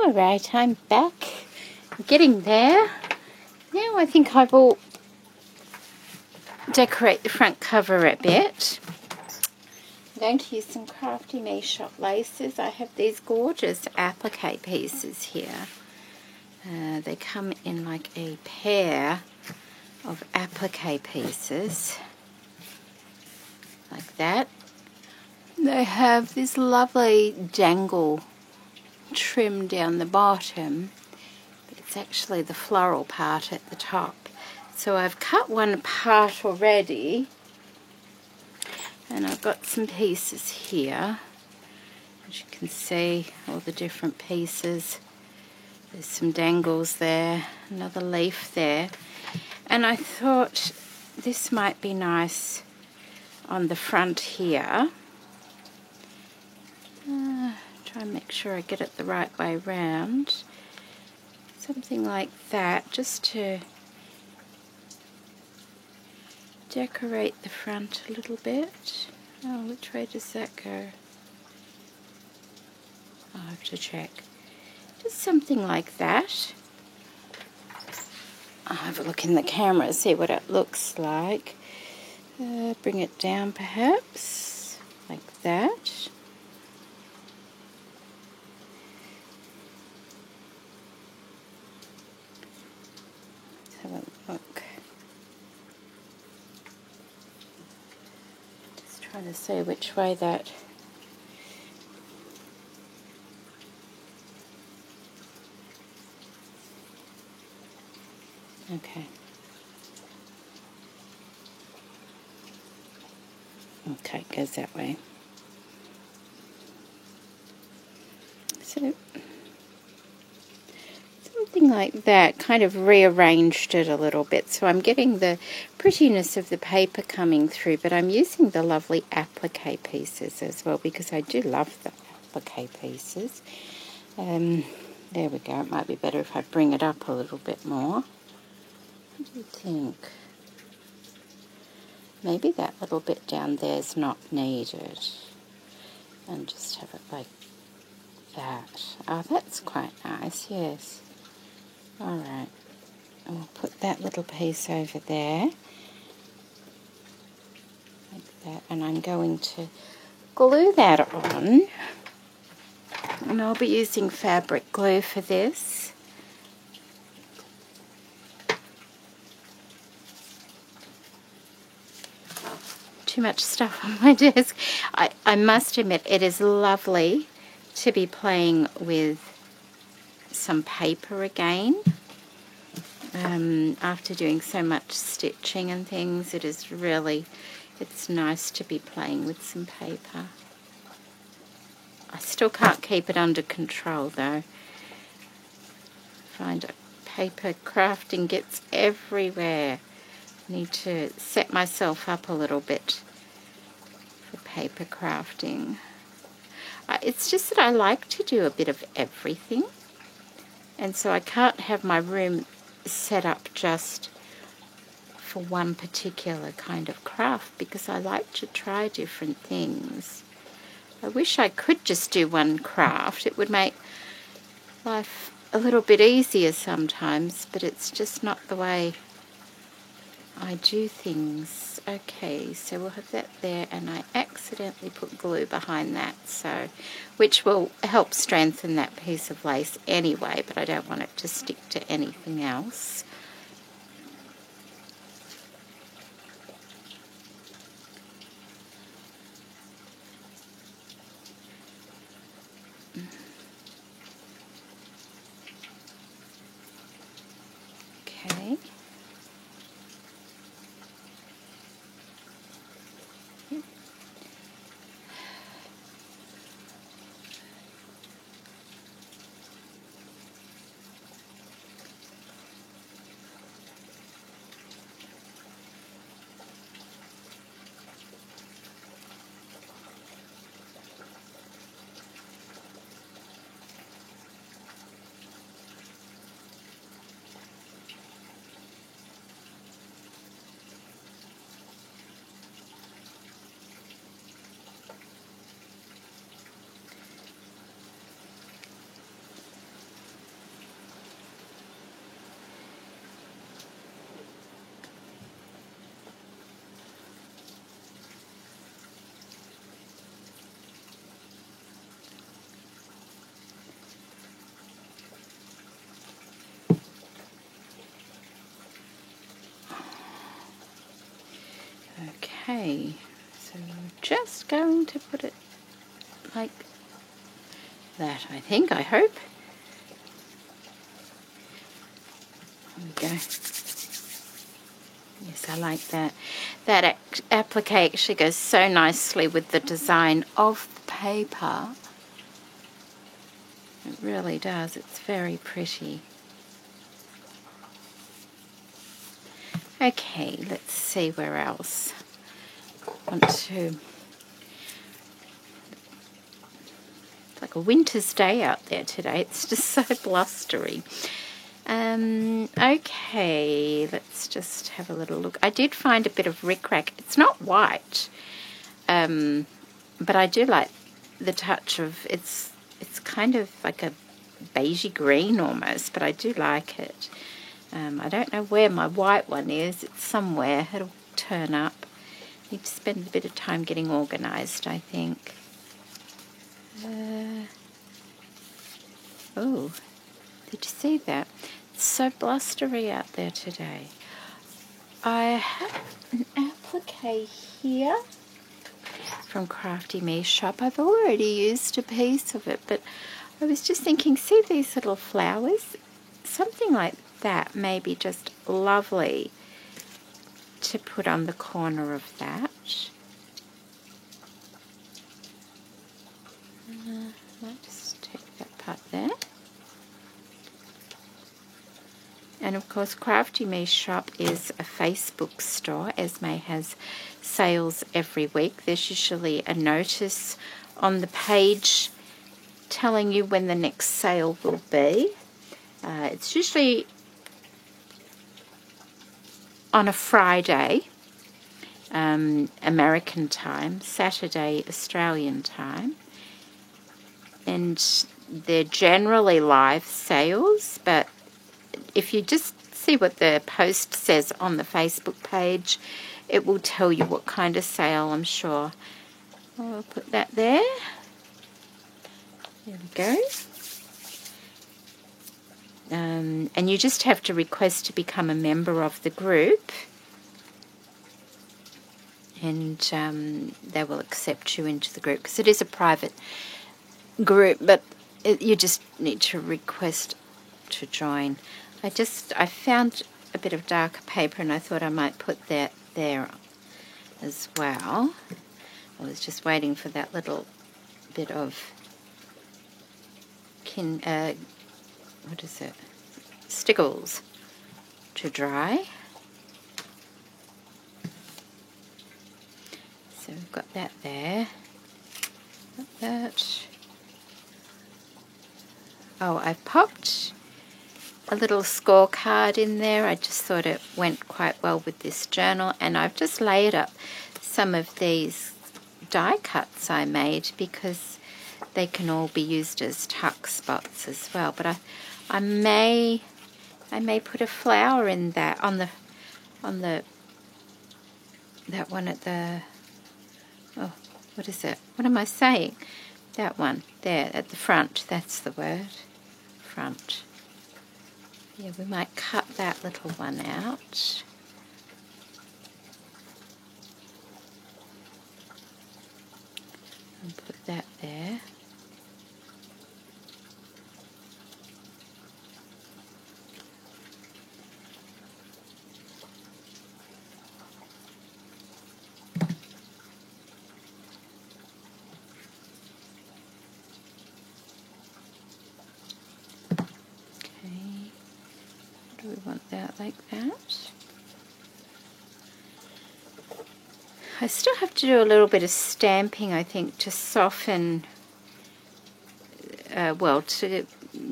Alright, I'm back. I'm getting there. Now I think I will decorate the front cover a bit. I'm going to use some Crafty Me shop laces. I have these gorgeous applique pieces here. They come in like a pair of applique pieces, like that. They have this lovely dangle trim down the bottom. It's actually the floral part at the top. So I've cut one part already, and I've got some pieces here. As you can see, all the different pieces. There's some dangles there, another leaf there. And I thought this might be nice on the front here. Try and make sure I get it the right way round. Something like that, just to decorate the front a little bit. Oh, which way does that go? I'll have to check. Just something like that. I'll have a look in the camera, see what it looks like. Bring it down perhaps, like that. Let's have a look. Just trying to see which way that... Okay. Okay, it goes that way. So, something like that, kind of rearranged it a little bit. So I'm getting the prettiness of the paper coming through, but I'm using the lovely applique pieces as well, because I do love the applique pieces. There we go. It might be better if I bring it up a little bit more. What do you think? Maybe that little bit down there is not needed. And just have it like that. Oh, that's quite nice, yes. Alright. I'll put that little piece over there. Like that. And I'm going to glue that on. And I'll be using fabric glue for this. Too much stuff on my desk. I must admit, it is lovely to be playing with some paper again. After doing so much stitching and things, it's nice to be playing with some paper. I still can't keep it under control though. I find paper crafting gets everywhere. I need to set myself up a little bit for paper crafting. It's just that I like to do a bit of everything, and so I can't have my room set up just for one particular kind of craft, because I like to try different things. I wish I could just do one craft. It would make life a little bit easier sometimes, but it's just not the way I do things. Okay, so we'll have that there, and I accidentally put glue behind that, so which will help strengthen that piece of lace anyway, but I don't want it to stick to anything else. Okay. Okay, so we're just going to put it like that, I think, I hope. There we go. Yes, I like that. That applique actually goes so nicely with the design of the paper. It really does. It's very pretty. Okay, let's see where else. I want to... It's like a winter's day out there today. It's just so blustery. Okay, let's just have a little look. I did find a bit of rickrack. It's not white, but I do like the touch of... It's kind of like a beigey green almost, but I do like it. I don't know where my white one is. It's somewhere. It'll turn up. Need to spend a bit of time getting organised, I think. Oh, did you see that? It's so blustery out there today. I have an applique here from Crafty Me Shop. I've already used a piece of it, but I was just thinking, see these little flowers? Something like that may be just lovely to put on the corner of that. Might just take that part there. And of course, Crafty Me Shop is a Facebook store. Esme has sales every week. There's usually a notice on the page telling you when the next sale will be. It's usually on a Friday, American time, Saturday, Australian time. And they're generally live sales, but if you just see what the post says on the Facebook page, it will tell you what kind of sale, I'm sure. I'll put that there. There we go. And you just have to request to become a member of the group, and they will accept you into the group, because it is a private group, but you just need to request to join. I found a bit of darker paper, and I thought I might put that there as well. I was just waiting for that little bit of what is it? Stickles to dry. So we've got that there. Got that. Oh, I've popped a little scorecard in there. I just thought it went quite well with this journal, and I've just layered up some of these die cuts I made because they can all be used as tuck spots as well. But I may put a flower in that on that one at the, oh, what is it? What am I saying? That one there at the front. That's the word. Front. Yeah, we might cut that little one out. And put that there. We want that like that. I still have to do a little bit of stamping, I think, to soften, well, to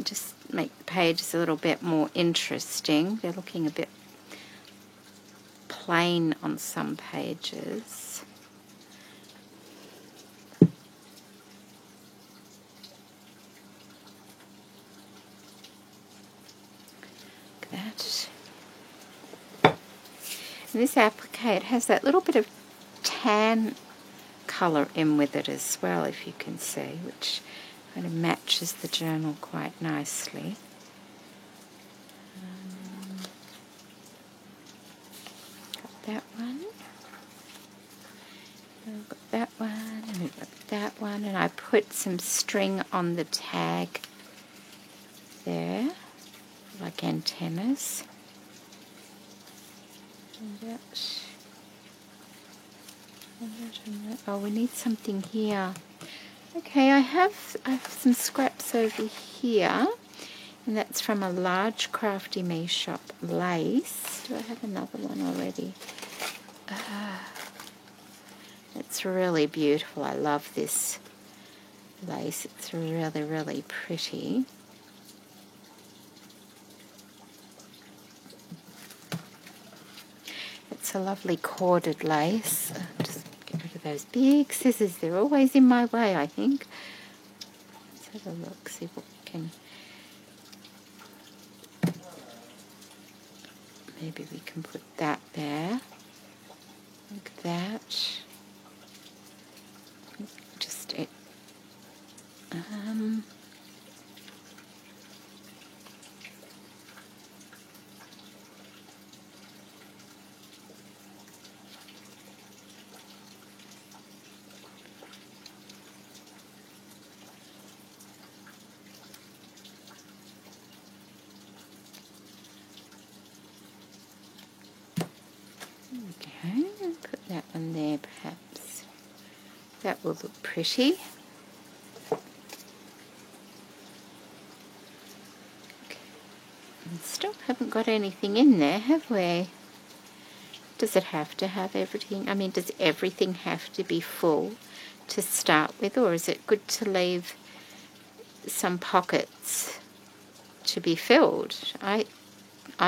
just make the pages a little bit more interesting. They're looking a bit plain on some pages. That. And this applique, it has that little bit of tan colour in with it as well, if you can see, which kind of matches the journal quite nicely. Got that one. down, and I put some string on the tag there, like antennas. And that. Oh, we need something here. Okay, I have some scraps over here, and that's from a large Crafty Me shop lace. Do I have another one already? It's really beautiful. I love this lace. It's really, really pretty. It's a lovely corded lace. Just get rid of those big scissors. They're always in my way, I think. Let's have a look, see what we can... Maybe we can put that there, like that. Just it. Okay, put that one there perhaps. That will look pretty. Okay. And still haven't got anything in there, have we? Does it have to have everything? I mean, does everything have to be full to start with, or is it good to leave some pockets to be filled? I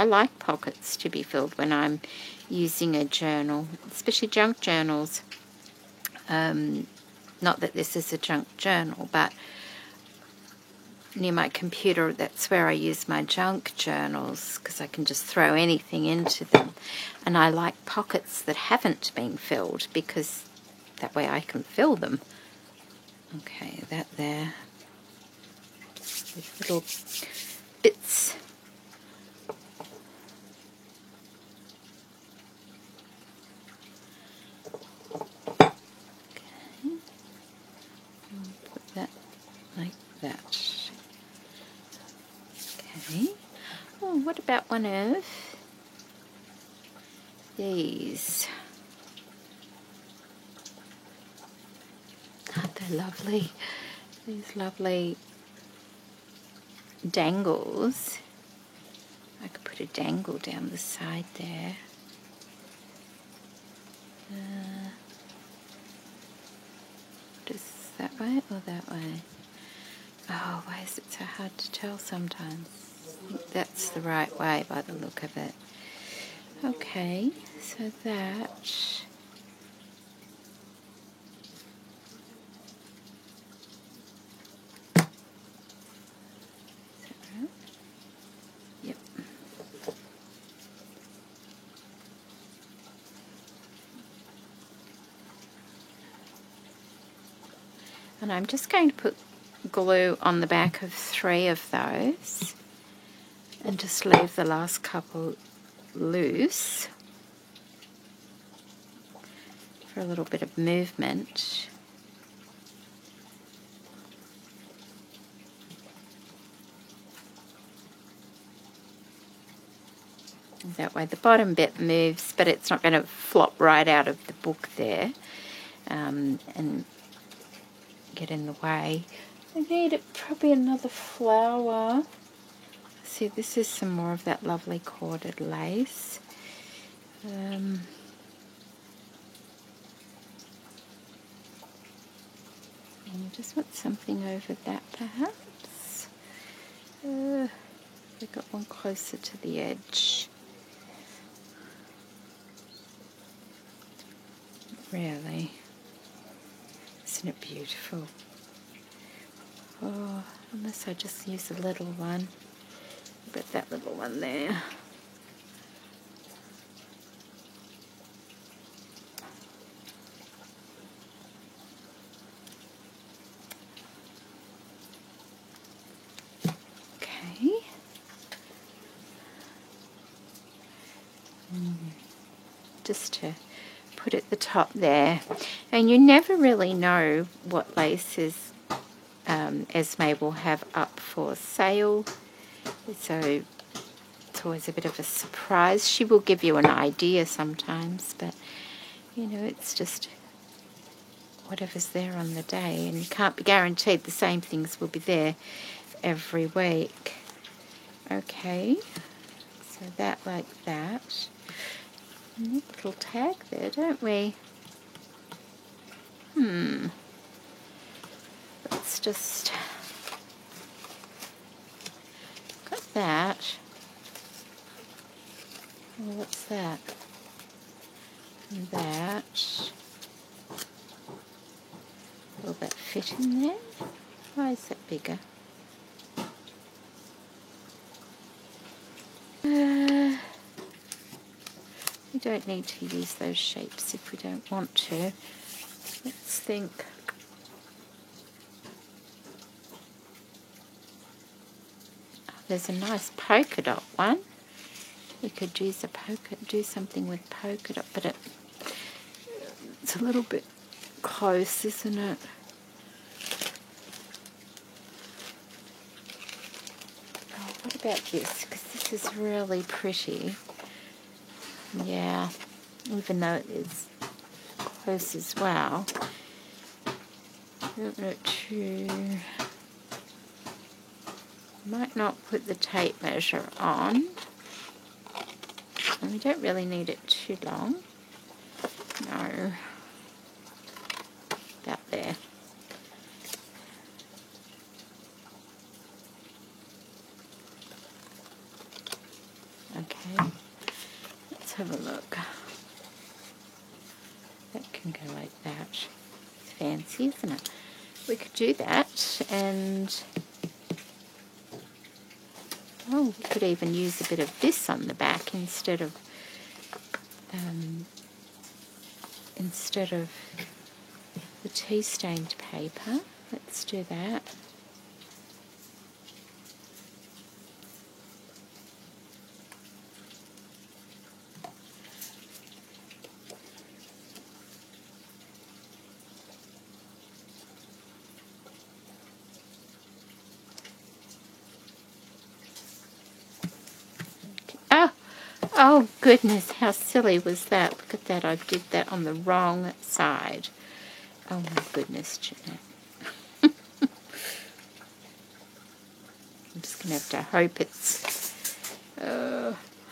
like pockets to be filled when I'm using a journal, especially junk journals. Not that this is a junk journal, but near my computer, that's where I use my junk journals, because I can just throw anything into them. And I like pockets that haven't been filled, because that way I can fill them. Okay, that there. With little bits. Put that like that. Okay. Oh, what about one of these? Aren't they lovely? These lovely dangles. I could put a dangle down the side there. Just that way or that way? Oh, why is it so hard to tell sometimes? I think that's the right way by the look of it. Okay, so that... Is that right? Yep. And I'm just going to put glue on the back of 3 of those and just leave the last couple loose for a little bit of movement. That way the bottom bit moves, but it's not going to flop right out of the book there and get in the way. I need probably another flower. See, this is some more of that lovely corded lace. And I just want something over that perhaps. I got one closer to the edge. Really. Isn't it beautiful? Oh, unless I just use a little one. But that little one there. Okay. Just to put at the top there. And you never really know what laces Esme will have up for sale, so it's always a bit of a surprise. She will give you an idea sometimes, but you know, it's just whatever's there on the day, and you can't be guaranteed the same things will be there every week. Okay, so that like that. Neat little tag there, don't we? Let's just got that. Oh, what's that? And that. Will that fit in there? Why is that bigger? We don't need to use those shapes if we don't want to. Let's think. Oh, there's a nice polka dot one. We could use do something with polka dot, but it's a little bit close, isn't it? Oh, what about this? Because this is really pretty. Yeah, even though it is close as well. I don't know might not put the tape measure on. And we don't really need it too long. No. About there. Okay. Let's have a look. That can go like that. It's fancy, isn't it? We could do that, and oh, we could even use a bit of this on the back instead of the tea stained paper. Let's do that. Oh goodness, how silly was that? Look at that, I did that on the wrong side. Oh my goodness, Jeanette. I'm just going to have to hope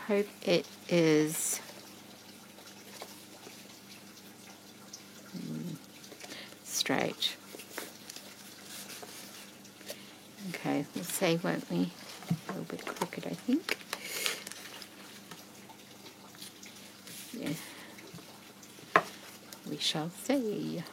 hope it is straight. Okay, we'll see, won't we? A little bit crooked, I think. Yeah. We shall see.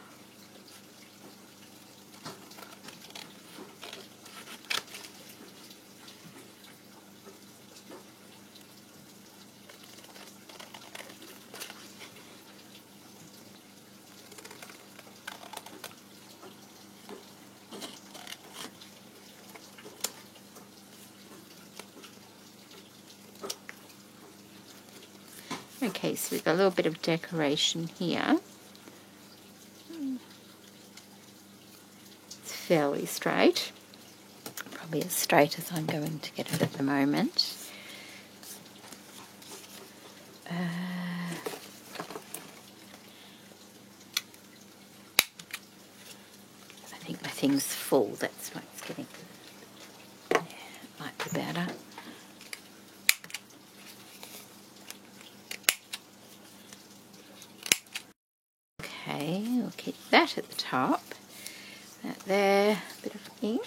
Okay, so we've got a little bit of decoration here. It's fairly straight. Probably as straight as I'm going to get it at the moment. I think my thing's full, that's why it's getting... Yeah, it might be better. Okay, we'll keep that at the top. That there, a bit of ink.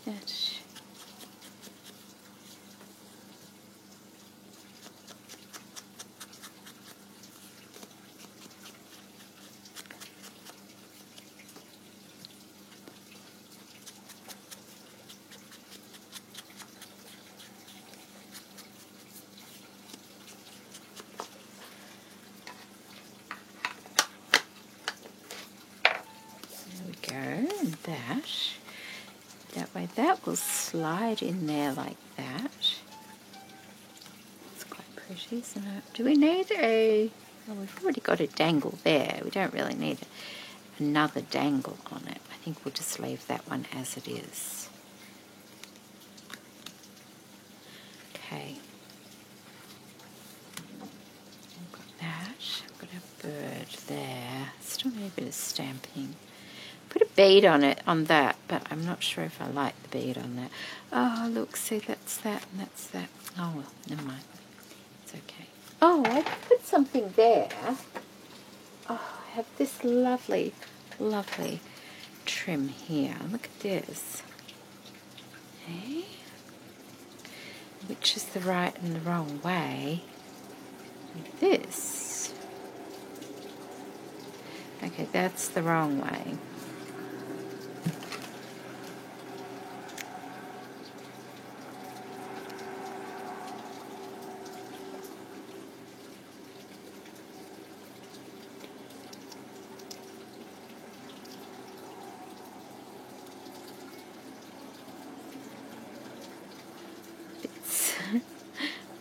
That. go, and that way that will slide in there like that. It's quite pretty, isn't it? Do we need well, we've already got a dangle there. We don't really need another dangle on it. I think we'll just leave that one as it is. Okay. I've got that. I've got a bird there. Still need a bit of stamping. Put a bead on it, on that, but I'm not sure if I like the bead on that. Oh, look, see, that's that and that's that. Oh, well, never mind. It's okay. Oh, I put something there. Oh, I have this lovely, lovely trim here. Look at this. Okay. Which is the right and the wrong way. Like this. Okay, that's the wrong way.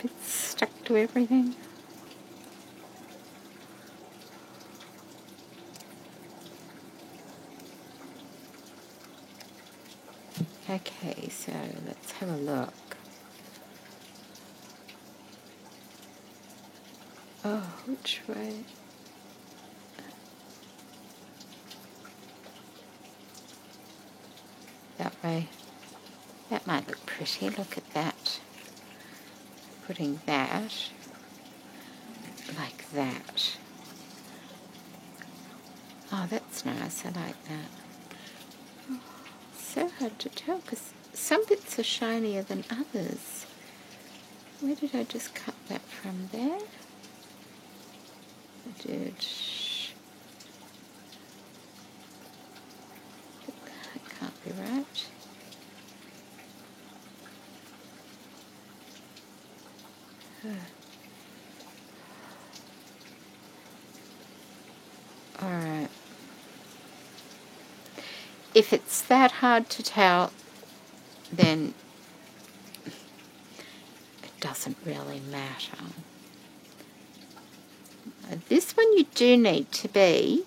Bits stuck to everything. Okay, so let's have a look. Oh, which way? That way. That might look pretty. Look at that. Putting that like that. Oh, that's nice. I like that. Oh, so hard to tell because some bits are shinier than others. Where did I just cut that from there? I did. That can't be right. Alright. If it's that hard to tell, then it doesn't really matter. This one you do need to be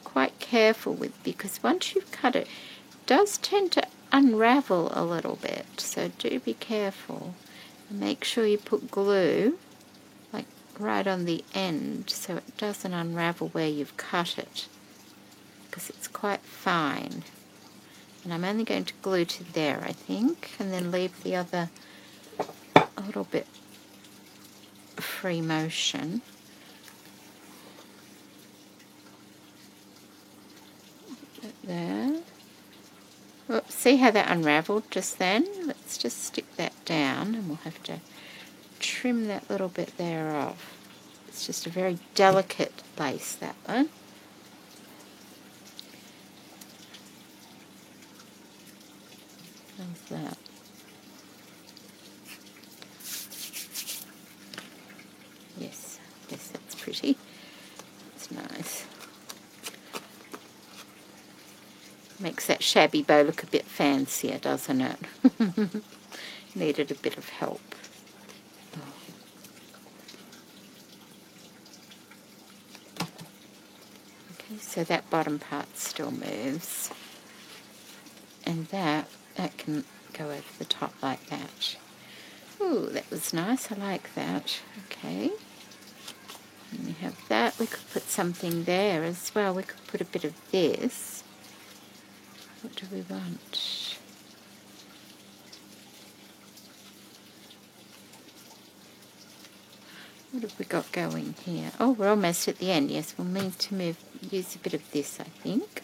quite careful with, because once you've cut it, it does tend to unravel a little bit, so do be careful. And make sure you put glue like right on the end so it doesn't unravel where you've cut it, because it's quite fine. And I'm only going to glue to there, I think, and then leave the other a little bit free motion. There. Oh, see how that unraveled just then? Let's just stick that down, and we'll have to trim that little bit there off. It's just a very delicate lace, that one. How's that? Yes, yes, that's pretty. It's nice. Makes that shabby bow look a bit fancier, doesn't it? Needed a bit of help. Okay, so that bottom part still moves. And that can go over the top like that. Ooh, that was nice. I like that. Okay. And we have that. We could put something there as well. We could put a bit of this. What do we want? What have we got going here? Oh, we're almost at the end. Yes, we'll need to use a bit of this, I think.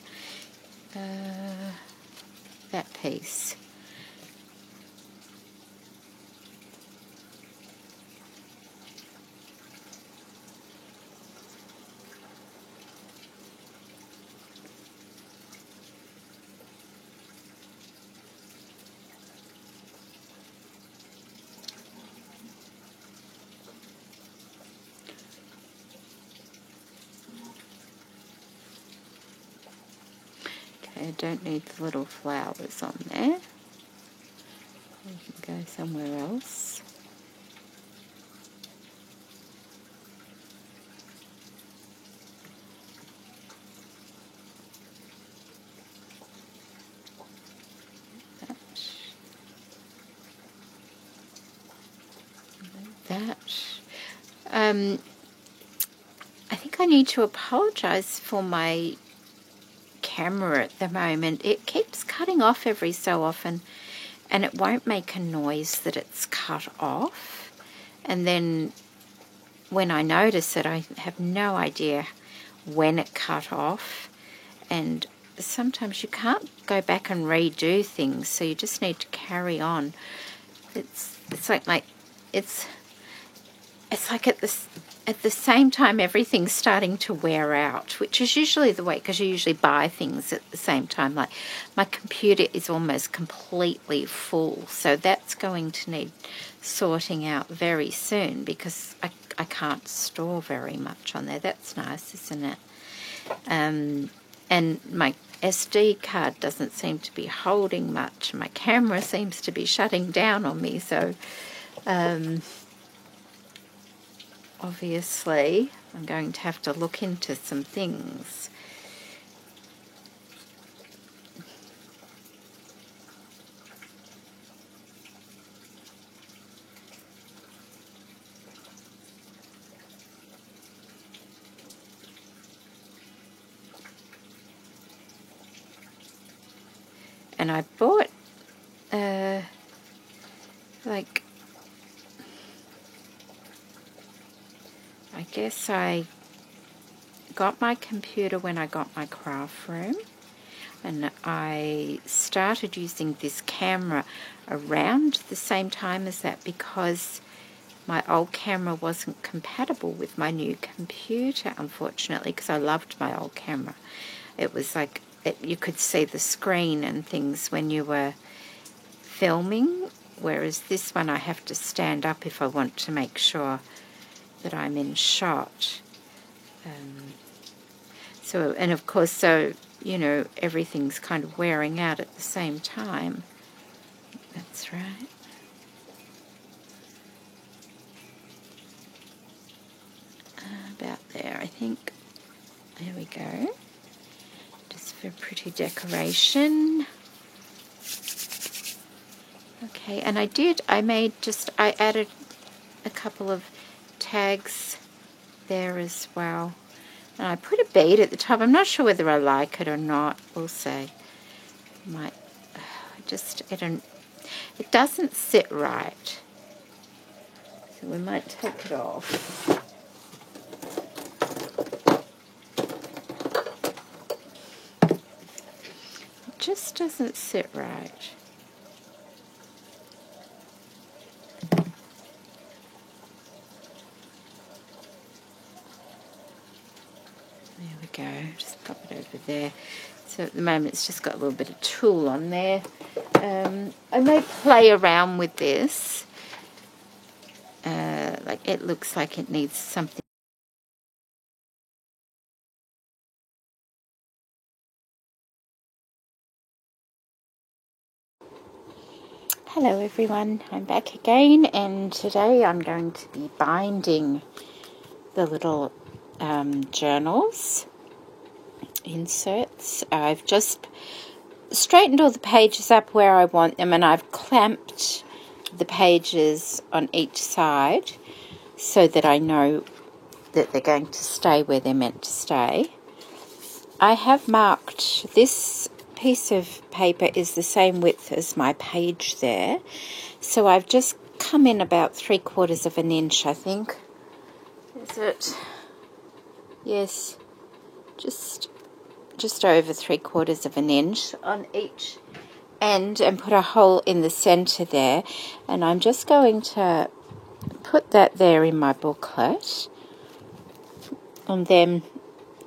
That piece. I don't need the little flowers on there. We can go somewhere else. That. I think I need to apologise for my camera at the moment. It keeps cutting off every so often, and it won't make a noise that it's cut off. And then when I notice it, I have no idea when it cut off. And sometimes you can't go back and redo things, so you just need to carry on. It's like it's like at the same time everything's starting to wear out, which is usually the way, because you usually buy things at the same time. Like my computer is almost completely full, so that's going to need sorting out very soon, because I can't store very much on there. That's nice, isn't it? And my SD card doesn't seem to be holding much. My camera seems to be shutting down on me, so obviously I'm going to have to look into some things. And I bought I guess I got my computer when I got my craft room, and I started using this camera around the same time as that, because my old camera wasn't compatible with my new computer, unfortunately, because I loved my old camera. It was like you could see the screen and things when you were filming, whereas this one I have to stand up if I want to make sure that I'm in shot. And of course, so, you know, everything's kind of wearing out at the same time. That's right. About there, I think. There we go. Just for pretty decoration. Okay, and I added a couple of tags there as well. And I put a bead at the top. I'm not sure whether I like it or not. We'll see. It doesn't sit right. So we might take it off. It just doesn't sit right. There we go, just pop it over there. So at the moment it's just got a little bit of tulle on there. I may play around with this. Like it looks like it needs something. Hello everyone, I'm back again, and today I'm going to be binding the little journals inserts. I've just straightened all the pages up where I want them, and I've clamped the pages on each side so that I know that they're going to stay where they're meant to stay. I have marked this piece of paper is the same width as my page there, so I've just come in about 3/4 of an inch, I think. Is it? Yes, just over 3/4 of an inch on each end, and put a hole in the center there. And I'm just going to put that there in my booklet. And then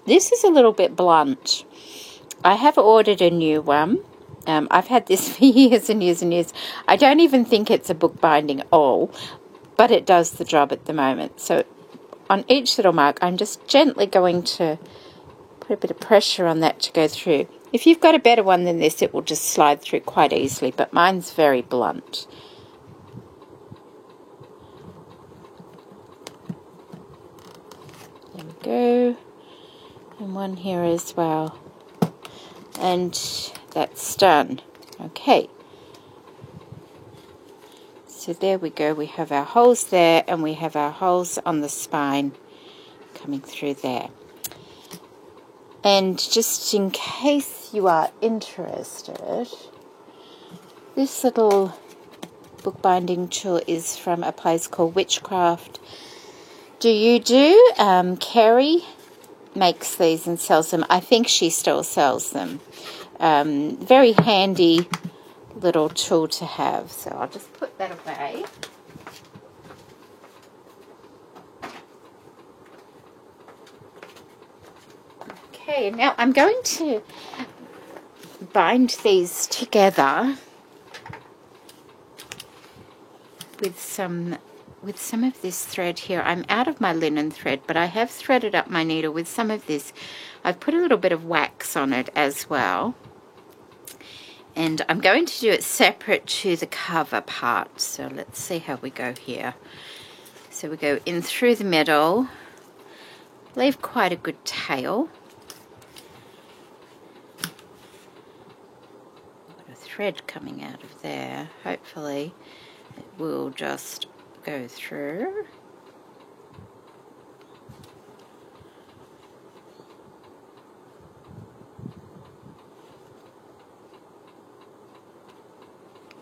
this is a little bit blunt. I have ordered a new one. I've had this for years and years and years. I don't even think it's a bookbinding at all, but it does the job at the moment. So on each little mark, I'm just gently going to put a bit of pressure on that to go through. If you've got a better one than this, it will just slide through quite easily, but mine's very blunt. There we go. And one here as well. And that's done. Okay. So there we go. We have our holes there, and we have our holes on the spine coming through there. And just in case you are interested, this little bookbinding tool is from a place called Witchcraft Do You Do? Kerry makes these and sells them. I think she still sells them. Very handy little tool to have. So I'll just put that away. Okay, now I'm going to bind these together with some of this thread here. I'm out of my linen thread, but I have threaded up my needle with some of this. I've put a little bit of wax on it as well. And I'm going to do it separate to the cover part. So let's see how we go here. So we go in through the middle, leave quite a good tail. Got a thread coming out of there. Hopefully it will just go through.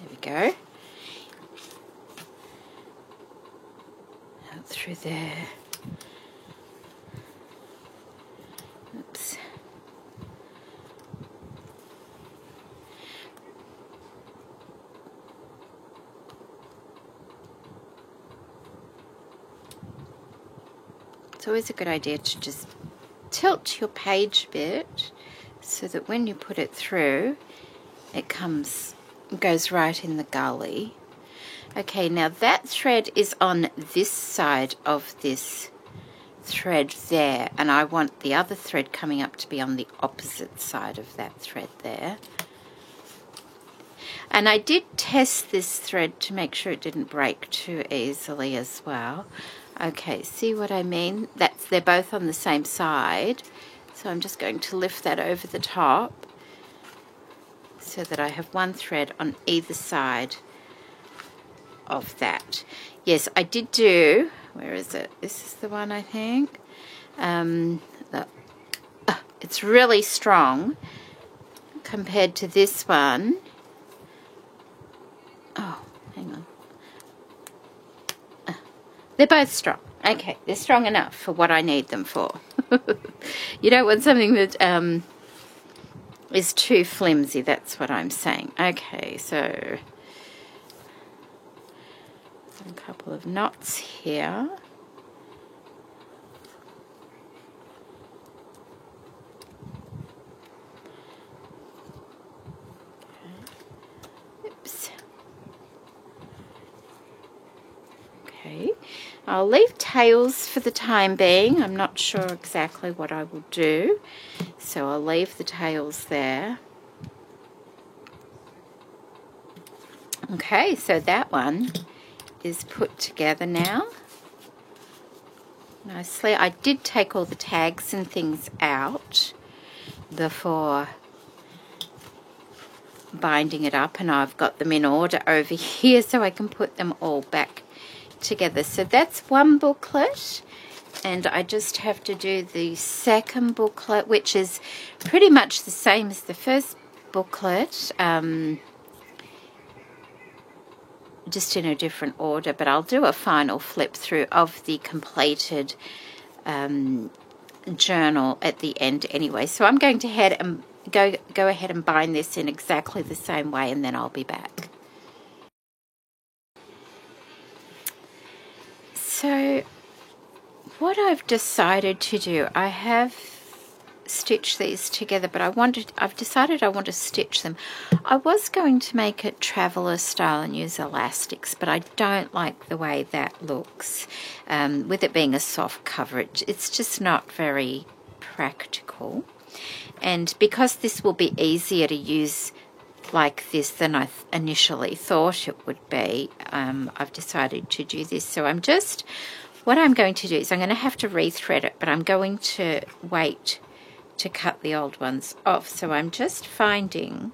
There we go. Out through there. Oops. It's always a good idea to just tilt your page a bit so that when you put it through, it goes right in the gully. Okay, now that thread is on this side of this thread there, and I want the other thread coming up to be on the opposite side of that thread there. And I did test this thread to make sure it didn't break too easily as well. Okay, see what I mean? They're both on the same side. So I'm just going to lift that over the top so that I have one thread on either side of that. Yes, I did do, where is it? This is the one, I think. It's really strong compared to this one. Oh, hang on. They're both strong. Okay, they're strong enough for what I need them for. You don't want something that is too flimsy, that's what I'm saying. Okay, so a couple of knots here. Oops. Okay, I'll leave tails for the time being. I'm not sure exactly what I will do, so I'll leave the tails there. Okay, so that one is put together now nicely. I did take all the tags and things out before binding it up, and I've got them in order over here so I can put them all back together. So that's one booklet, and I just have to do the second booklet, which is pretty much the same as the first booklet, just in a different order, but I'll do a final flip through of the completed journal at the end anyway. So I'm going to go ahead and bind this in exactly the same way, and then I'll be back. So what I've decided to do, I have stitched these together, but I've decided I want to stitch them. I was going to make it traveller style and use elastics, but I don't like the way that looks. With it being a soft cover, it's just not very practical. And because this will be easier to use like this than I initially thought it would be, I've decided to do this. So what I'm going to do is I'm going to have to rethread it, but I'm going to wait to cut the old ones off. So I'm just finding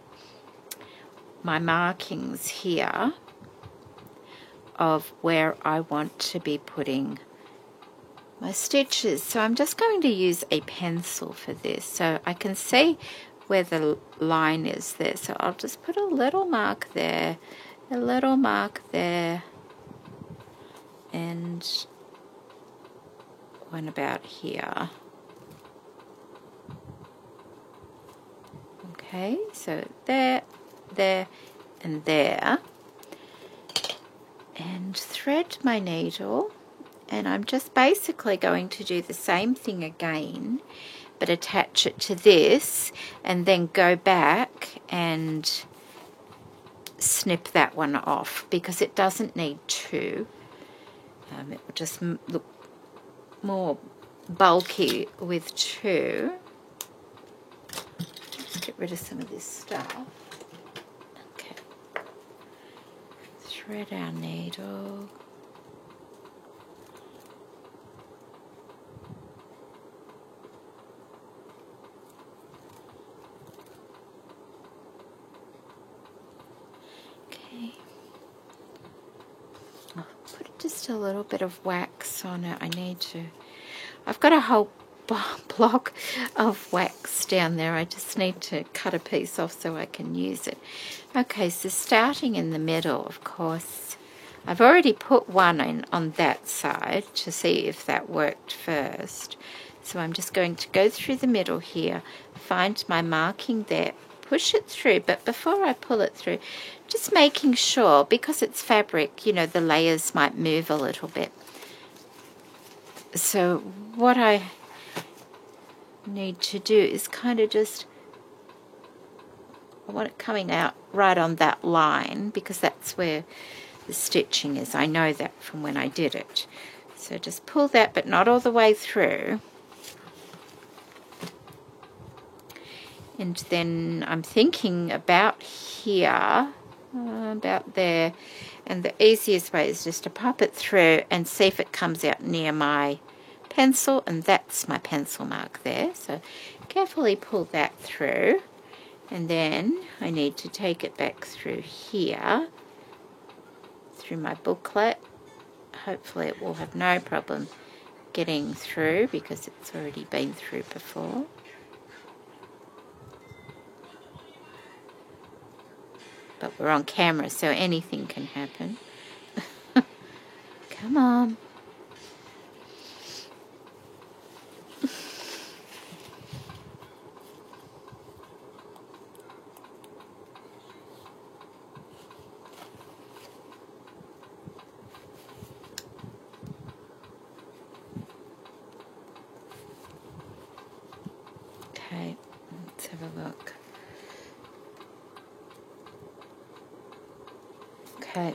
my markings here of where I want to be putting my stitches. So I'm just going to use a pencil for this so I can see where the line is there. So I'll just put a little mark there, a little mark there, and one about here. Okay, so there, there, and there. And thread my needle, and I'm just basically going to do the same thing again, but attach it to this and then go back and snip that one off because it doesn't need two. It will just look more bulky with two. Let's get rid of some of this stuff. Okay. Thread our needle. Okay. I'll put just a little bit of wax on it. I've got a whole block of wax down there. I just need to cut a piece off so I can use it. Okay, so starting in the middle, of course, I've already put one in on that side to see if that worked first. So I'm just going to go through the middle here, find my marking there, push it through, but before I pull it through, just making sure, because it's fabric, you know, the layers might move a little bit. So what I need to do is kind of just, I want it coming out right on that line because that's where the stitching is. I know that from when I did it. So just pull that, but not all the way through. And then I'm thinking about here, about there, and the easiest way is just to pop it through and see if it comes out near my pencil, and that's my pencil mark there. So carefully pull that through, and then I need to take it back through here, through my booklet. Hopefully it will have no problem getting through because it's already been through before. But we're on camera, so anything can happen. Come on. Okay, let's have a look. Okay,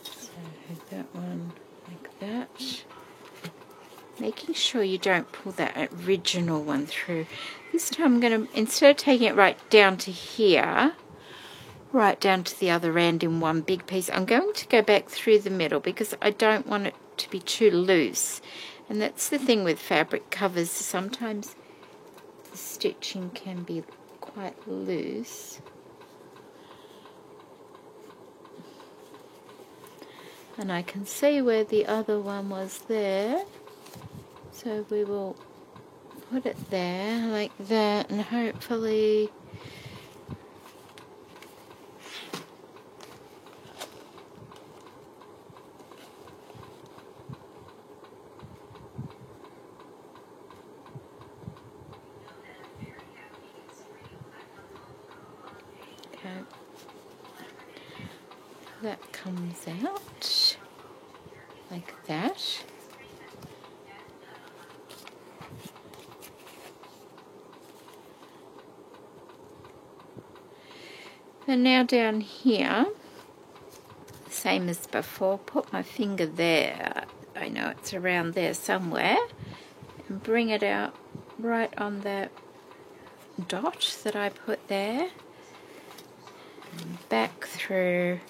so that one like that. Making sure you don't pull that original one through. This time I'm going to, instead of taking it right down to here, right down to the other end in one big piece, I'm going to go back through the middle because I don't want it to be too loose. And that's the thing with fabric covers. Sometimes the stitching can be quite loose. And I can see where the other one was there. So we will put it there like that, and hopefully that comes out like that. And now down here, same as before, put my finger there. I know it's around there somewhere, and bring it out right on the dot that I put there, and back through.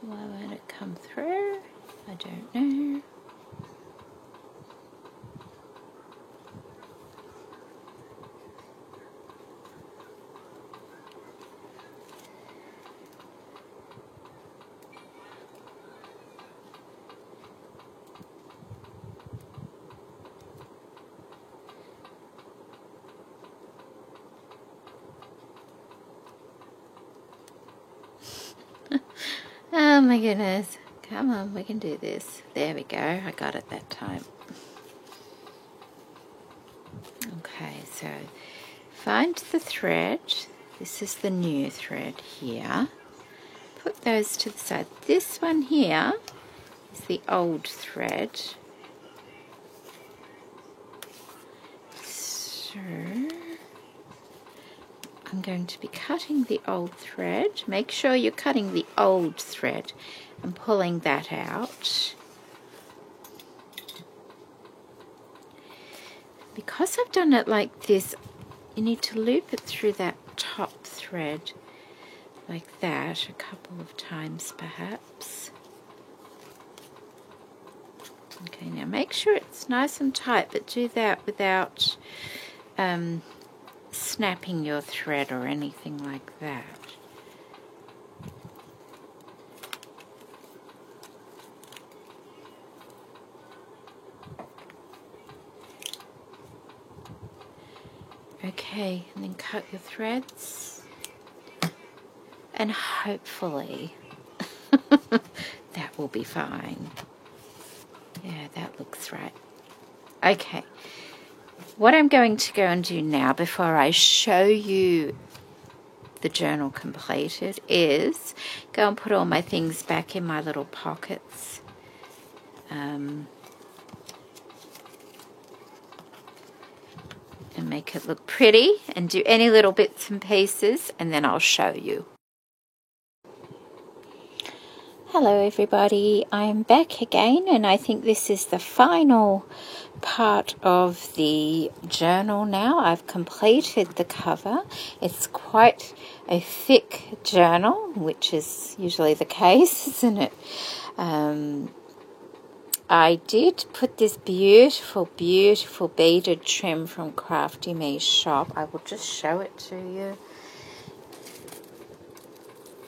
Why won't it come through? I don't know. Oh my goodness. Come on, we can do this. There we go. I got it that time. Okay, so find the thread. This is the new thread here. Put those to the side. This one here is the old thread. So I'm going to be cutting the old thread. Make sure you're cutting the old thread and pulling that out. Because I've done it like this, you need to loop it through that top thread like that a couple of times perhaps. Okay, now make sure it's nice and tight, but do that without snapping your thread or anything like that. Okay, and then cut your threads, and hopefully that will be fine. Yeah, that looks right. Okay, what I'm going to go and do now before I show you the journal completed is go and put all my things back in my little pockets. And make it look pretty and do any little bits and pieces, and then I'll show you. Hello everybody, I'm back again, and I think this is the final part of the journal now. I've completed the cover. It's quite a thick journal, which is usually the case, isn't it? I did put this beautiful, beautiful beaded trim from Crafty Me's shop. I will just show it to you.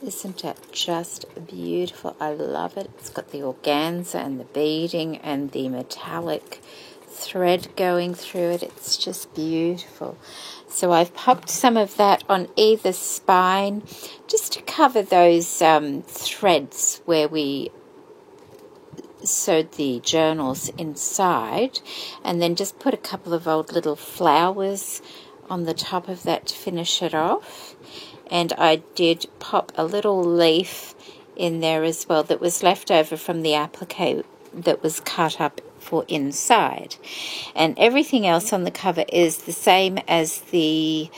Isn't it just beautiful? I love it. It's got the organza and the beading and the metallic thread going through it. It's just beautiful. So I've popped some of that on either spine just to cover those threads where we sewed the journals inside, and then just put a couple of old little flowers on the top of that to finish it off. And I did pop a little leaf in there as well that was left over from the applique that was cut up for inside. And everything else on the cover is the same as the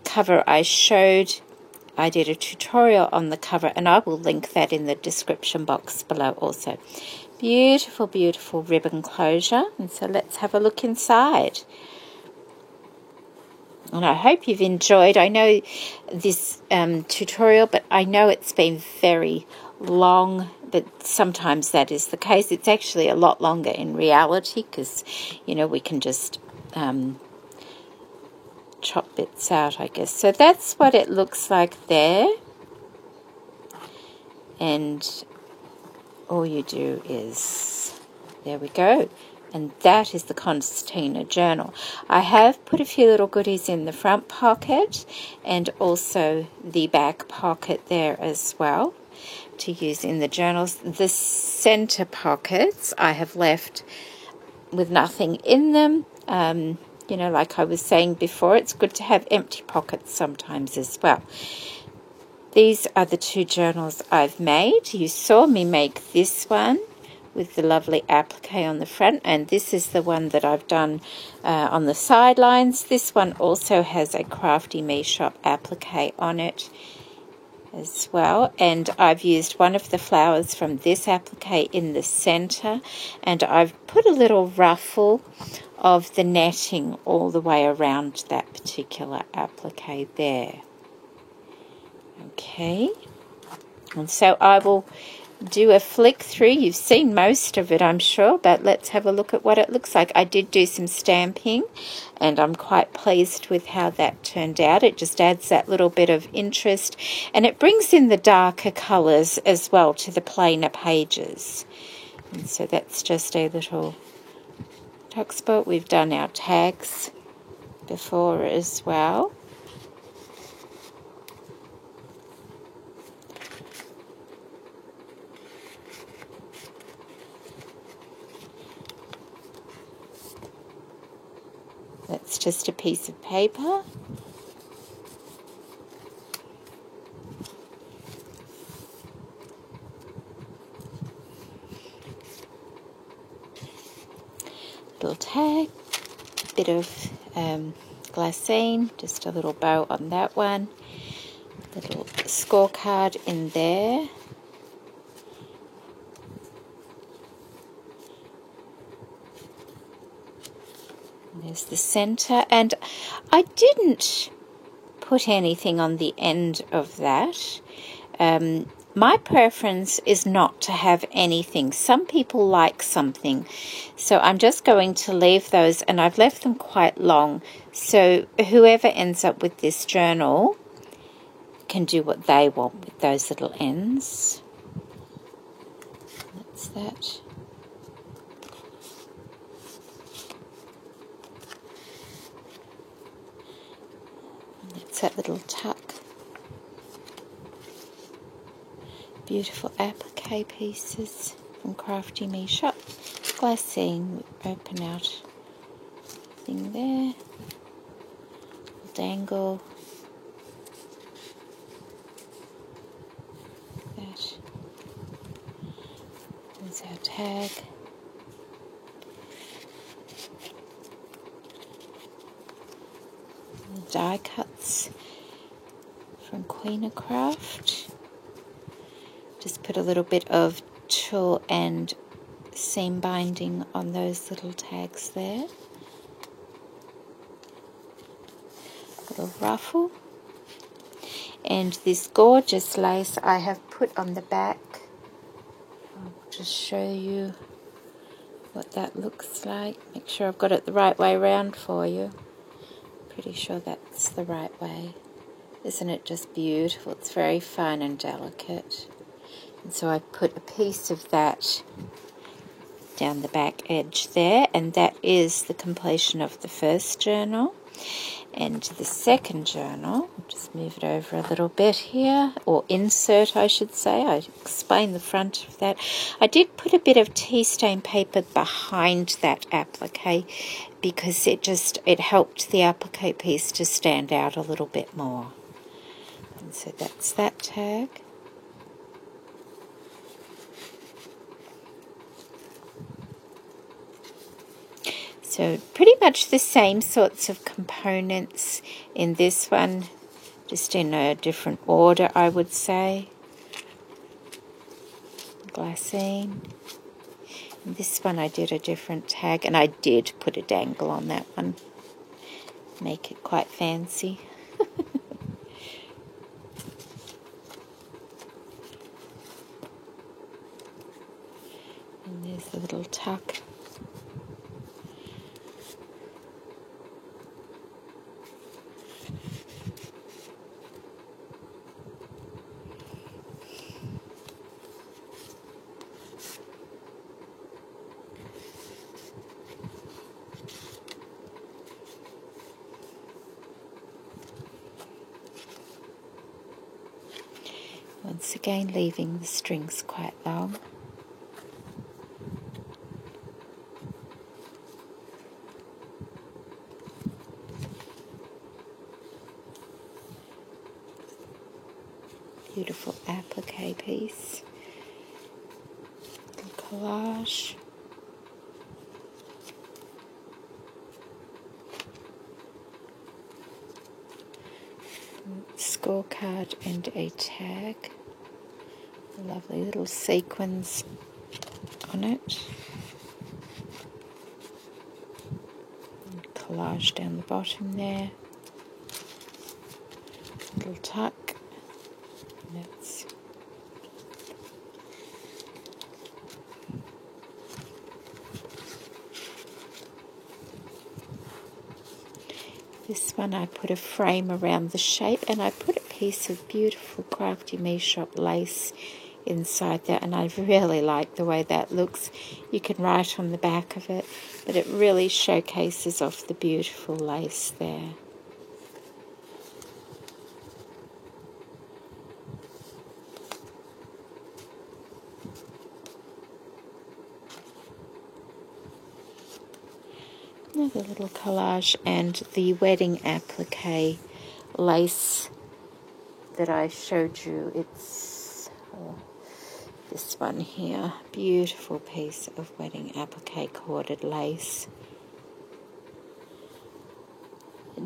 cover I showed. I did a tutorial on the cover, and I will link that in the description box below also. Beautiful, beautiful ribbon closure. And so let's have a look inside. And I hope you've enjoyed. I know this tutorial, but I know it's been very long, but sometimes that is the case. It's actually a lot longer in reality because, you know, we can just chop bits out, I guess. So that's what it looks like there. And all you do is, there we go. And that is the Concertina journal. I have put a few little goodies in the front pocket and also the back pocket there as well. to use in the journals. The center pockets I have left with nothing in them. You know, like I was saying before, it's good to have empty pockets sometimes as well. These are the two journals I've made. You saw me make this one with the lovely applique on the front, and this is the one that I've done on the sidelines. This one also has a Crafty Me Shop applique on it as well, and I've used one of the flowers from this applique in the center, and I've put a little ruffle of the netting all the way around that particular applique there. Okay, and so I will do a flick through. You've seen most of it, I'm sure, but let's have a look at what it looks like. I did do some stamping, and I'm quite pleased with how that turned out. It just adds that little bit of interest, and it brings in the darker colours as well to the plainer pages. And so that's just a little tuck spot. We've done our tags before as well. That's just a piece of paper. Little tag, bit of glassine, just a little bow on that one. Little scorecard in there. There's the center, and I didn't put anything on the end of that. My preference is not to have anything. Some people like something, so I'm just going to leave those, and I've left them quite long, so whoever ends up with this journal can do what they want with those little ends. That's that. That's that little tuck. Beautiful applique pieces from Crafty Me Shop. Glassine, open out thing there. Dangle. That. There's our tag. The die cuts from Queen of Craft. Just put a little bit of tulle and seam binding on those little tags there. Little ruffle. And this gorgeous lace I have put on the back. I'll just show you what that looks like. Make sure I've got it the right way around for you. Pretty sure that's the right way. Isn't it just beautiful? It's very fine and delicate. And so I put a piece of that down the back edge there, and that is the completion of the first journal. And the second journal, I'll just move it over a little bit here, or insert I should say. I explain the front of that. I did put a bit of tea stain paper behind that applique because it helped the applique piece to stand out a little bit more. And so that's that tag. So pretty much the same sorts of components in this one, just in a different order, I would say. Glassine. And this one I did a different tag, and I did put a dangle on that one. Make it quite fancy. And there's the little tuck. Once again, leaving the strings quite long. Beautiful applique piece. Little collage. Scorecard and a tag. Lovely little sequins on it. And collage down the bottom there. Little tuck. And that's this one. I put a frame around the shape, and I put a piece of beautiful Crafty Me Shop lace inside there, and I really like the way that looks. You can write on the back of it, but it really showcases off the beautiful lace there. Another little collage, and the wedding applique lace that I showed you. It's this one here. Beautiful piece of wedding applique corded lace.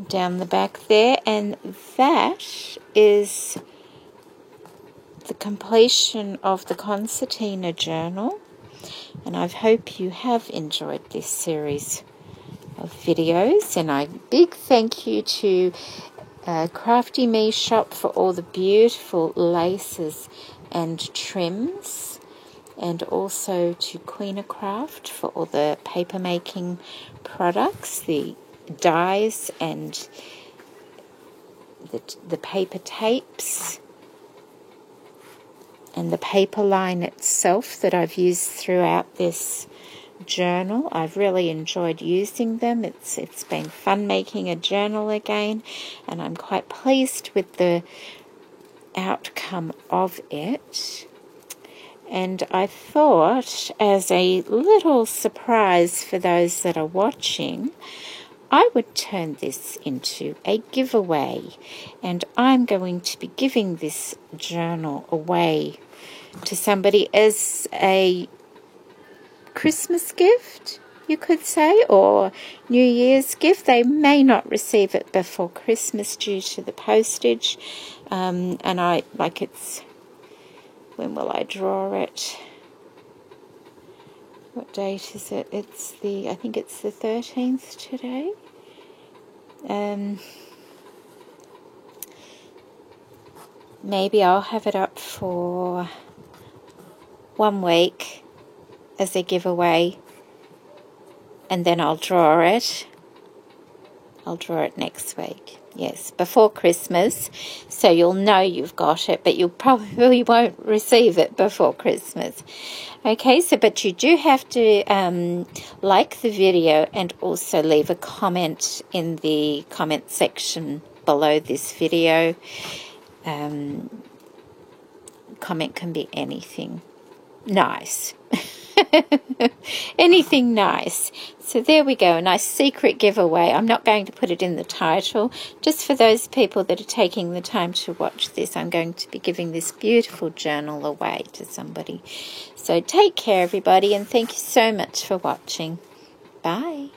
Down the back there, and that is the completion of the Concertina journal. And I hope you have enjoyed this series of videos, and a big thank you to Crafty Me Shop for all the beautiful laces and trims, and also to Queen Craft for all the paper making products, the dies and the paper tapes and the paper line itself that I've used throughout this journal. I've really enjoyed using them. It's been fun making a journal again, and I'm quite pleased with the outcome of it. And I thought, as a little surprise for those that are watching, I would turn this into a giveaway, and I'm going to be giving this journal away to somebody as a Christmas gift, you could say, or New Year's gift. They may not receive it before Christmas due to the postage, and I like it's, when will I draw it? What date is it? It's I think it's the 13th today. Maybe I'll have it up for 1 week as a giveaway, and then I'll draw it. I'll draw it next week. Yes, before Christmas, so you'll know you've got it, but you probably won't receive it before Christmas. Okay, so but you do have to like the video and also leave a comment in the comment section below this video. Comment can be anything nice. Anything nice. So there we go, a nice secret giveaway. I'm not going to put it in the title. Just for those people that are taking the time to watch this, I'm going to be giving this beautiful journal away to somebody. So take care, everybody, and thank you so much for watching. Bye.